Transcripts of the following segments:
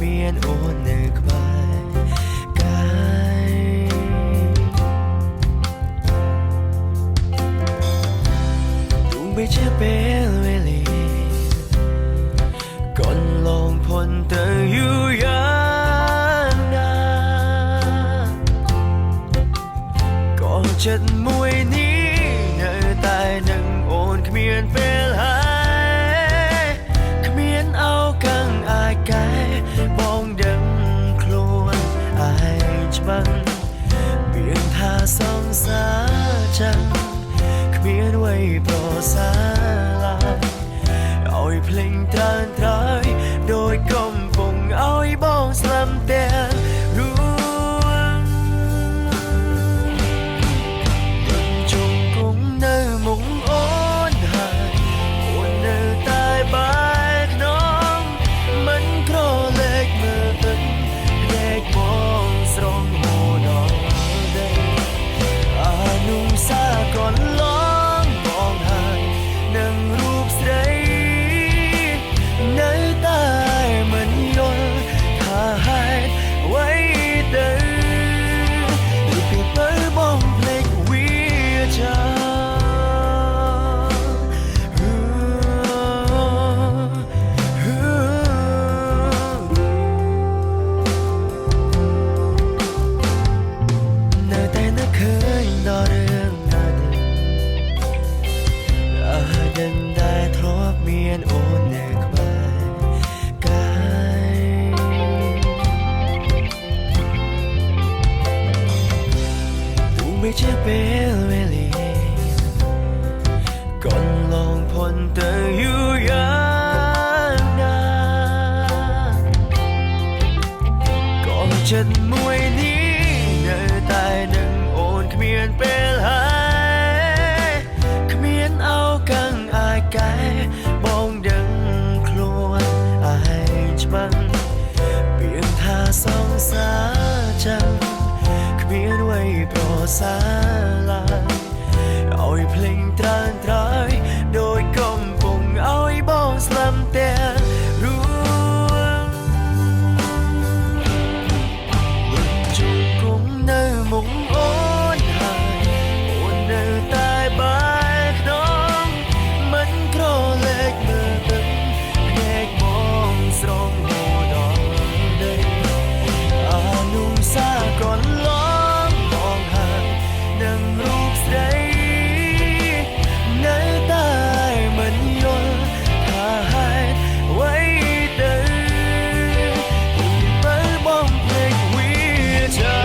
មានអូននៅក្បែរកាយទោះបីជាពេលវេលាកន្លងพ้นទៅយូរយ៉ាងណាក៏ចិត្តមួយនេះនៅតែនឹងអូនគ្មានពេលហើយគ្មានឱកាសអាចកែបងដឹងខ្លួនឯងច្បាស់មានថាសង្សារចឹងគ្មានអ្វីប្រសើរឡើយឲ្យភ្លេងត្រើនត្រើយដោយកំពុងឲ្យបងស្លាប់ទាំងរួមជុំគង់នៅមុខអូនហើយអូននៅតែបែរក្នុងមិនក្រឡេកមើលទឹកភ្នែកបងស្រងហូរដល់ដីអនុសាកន្លងបងហើយនឹងរូបស្រីនៅតែមិនយល់ថាហេតុអ្វីទៅពីពេលបងភ្លេចវាចានៅតែនឹកឃើញដល់រឿងណាដឹងតែធ្លាប់មានអូននៅក្បែរកាយទោះបីជាពេលវេលាកន្លងพ้นទៅយូរយ៉ាងណាក៏ចិត្តមួយនេះនៅតែនឹងអូនគ្មានពេលហើយគ្មានឱកាសអាចកែបងដឹងខ្លួនឯងច្បាស់ពីថាសង្សារចឹងគ្មានអ្វីប្រសើរឡើយឲ្យភ្លេងត្រើនត្រើយដោយកំពុងឲ្យបងស្លាប់ទាំងរួមជុំគង់នៅមុខអូនហើយអូននៅតែបែរក្នុងមិនក្រឡេកមើលទឹកភ្នែកបងស្រងហូរដល់ដីអនុសាកន្លងបងហើយនឹងរូបស្រីនៅតែមិនយល់ថាហេតុអ្វីទៅពីពេលបងភ្លេចវាចា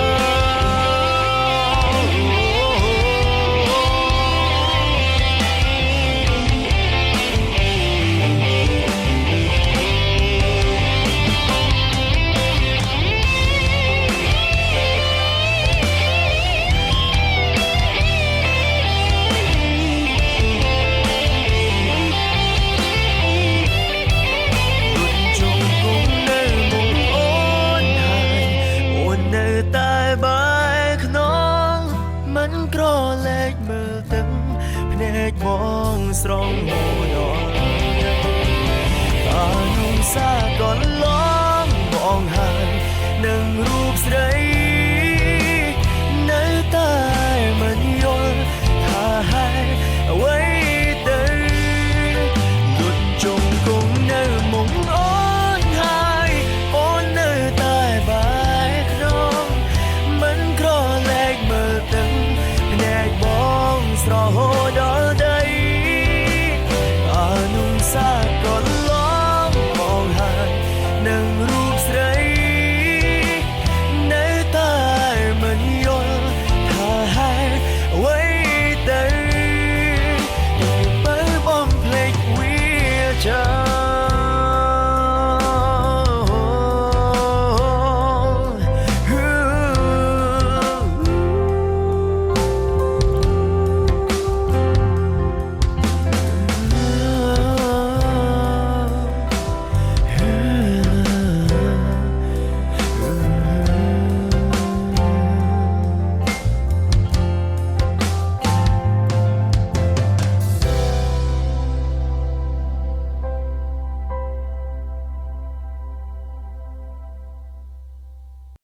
តែបែរក្នុងមិនក្រឡេកមើលទឹកភ្នែកបងស្រងហូរដល់អនុសាកន្លងបងហើយនឹងរូបស្រីនៅតែមិនយល់ថាហេតុអ្វីទៅលុតជុំគង់នៅមុខអូនហើយអូននៅតែបែរក្នុងមិនក្រឡេកមើលទឹកភ្នែកបងស្រហូរដល់ដីអនុសាកន្លងបងហើយនឹងរូបស្រីនៅតែមិនយល់ថាហេតុអ្វីទៅពីពេលបងភ្លេចវាចា